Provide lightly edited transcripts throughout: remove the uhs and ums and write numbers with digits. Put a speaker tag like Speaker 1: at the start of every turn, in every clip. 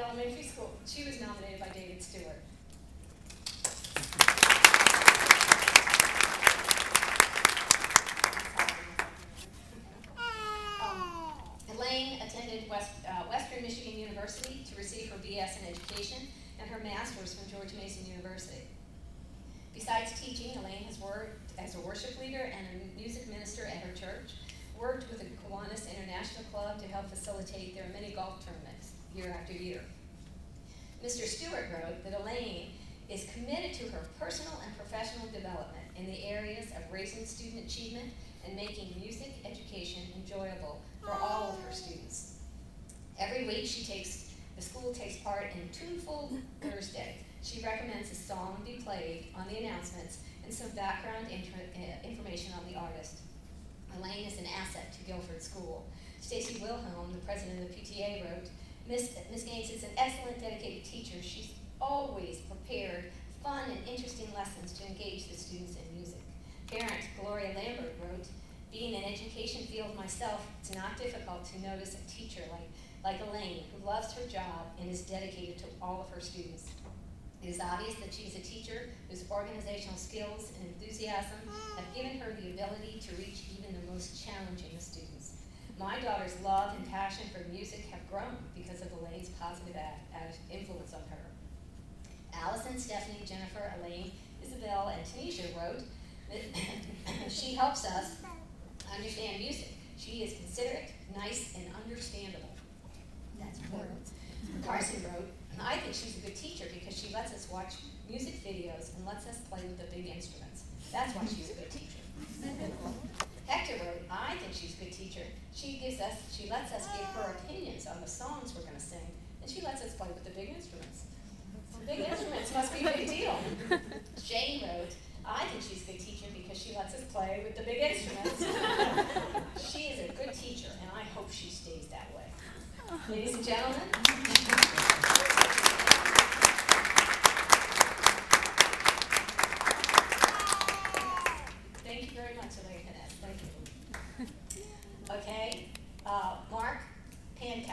Speaker 1: Elementary School. She was nominated by David Stewart. Elaine attended Western Michigan University to receive her BS in Education and her Master's from George Mason University. Besides teaching, Elaine has worked as a worship leader and a music minister at her church, worked with the Kiwanis International Club to help facilitate their many golf tournaments year after year. Mr. Stewart wrote that Elaine is committed to her personal and professional development in the areas of raising student achievement and making music education enjoyable for all of her students. Every week the school takes part in Tuneful Thursday. She recommends a song be played on the announcements and some background information on the artist. Elaine is an asset to Guilford School. Stacy Wilhelm, the president of the PTA, wrote, Miss Gaines is an excellent, dedicated teacher. She's always prepared fun and interesting lessons to engage the students in music. Parent Gloria Lambert wrote, being in education field myself, it's not difficult to notice a teacher like Elaine who loves her job and is dedicated to all of her students. It is obvious that she is a teacher whose organizational skills and enthusiasm have given her the ability to reach even the most challenging of students. My daughter's love and passion for music have grown because of Elaine's positive influence on her. Allison, Stephanie, Jennifer, Elaine, Isabel, and Tanisha wrote that she helps us understand music. She is considerate, nice, and understandable. That's important. Carson wrote, I think she's a good teacher because she lets us watch music videos and lets us play with the big instruments. That's why she's a good teacher. Hector wrote, I think she's a good teacher. She lets us give her opinions on the songs we're going to sing, and she lets us play with the big instruments. The big instruments must be a big deal. Shane wrote, I think she's a good teacher because she lets us play with the big instruments. She is a good teacher, and I hope she stays that way. Ladies and gentlemen. Thank you very much, Elaine. Thank you. Okay, Mark.AVI.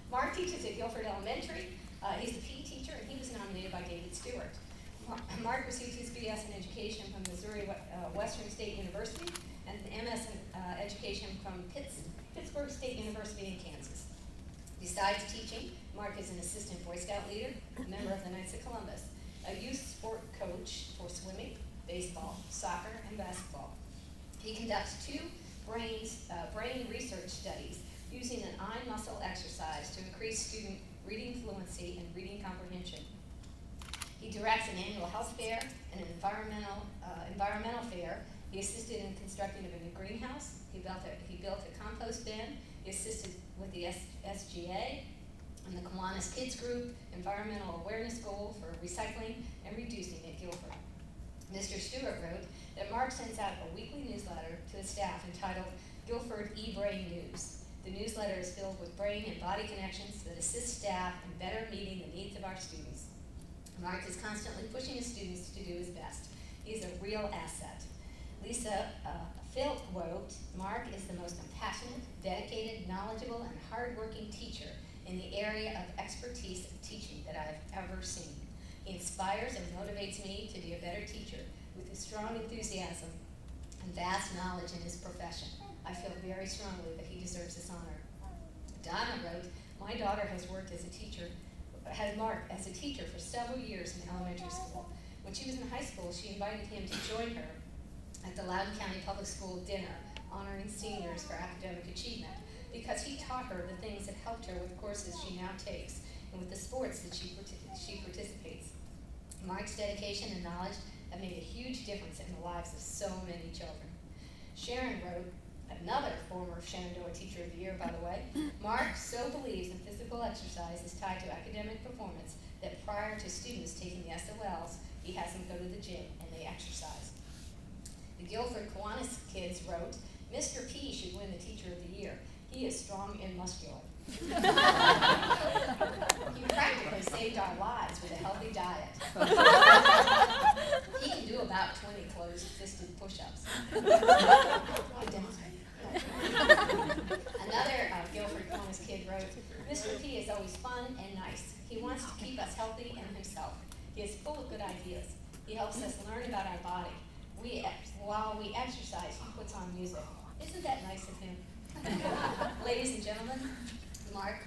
Speaker 1: Mark teaches at Guilford Elementary. He's a PE teacher, and he was nominated by David Stewart. Mark received his BS in Education from Missouri Western State University and an MS in Education from Pittsburgh State University in Kansas. Besides teaching, Mark is an assistant Boy Scout leader, a member of the Knights of Columbus, a youth sport coach for swimming, baseball, soccer, and basketball. He conducts 2 brain research studies using an eye muscle exercise to increase student reading fluency and reading comprehension. He directs an annual health fair and an environmental fair. He assisted in constructing of a new greenhouse. He built a compost bin. He assisted with the SGA and the Kiwanis Kids Group Environmental Awareness Goal for recycling and reducing at Guilford. Mr. Stewart wrote that Mark sends out a weekly newsletter to the staff entitled Guilford eBrain News. The newsletter is filled with brain and body connections that assist staff in better meeting the needs of our students. Mark is constantly pushing his students to do his best. He's a real asset. Lisa Phil wrote, Mark is the most compassionate, dedicated, knowledgeable, and hardworking teacher in the area of expertise of teaching that I've ever seen. He inspires and motivates me to be a better teacher with his strong enthusiasm and vast knowledge in his profession. I feel very strongly that he deserves this honor. Donna wrote, my daughter has worked as a teacher, had Mark as a teacher for several years in elementary school. When she was in high school, she invited him to join her at the Loudoun County Public School dinner, honoring seniors for academic achievement, because he taught her the things that helped her with courses she now takes and with the sports that she participates. Mark's dedication and knowledge have made a huge difference in the lives of so many children. Sharon wrote, another former Shenandoah Teacher of the Year, by the way, Mark so believes in physical exercise is tied to academic performance that prior to students taking the SOLs, he has them go to the gym and they exercise. The Guilford Kiwanis kids wrote, Mr. P should win the Teacher of the Year. He is strong and muscular. He practically saved our lives with a healthy diet. He can do about 20 closed-fisted push-ups. Another Guilford Columbus kid wrote, Mr. P is always fun and nice. He wants to keep us healthy and himself. He is full of good ideas. He helps us learn about our body. While we exercise, he puts on music. Isn't that nice of him? Ladies and gentlemen, Mark.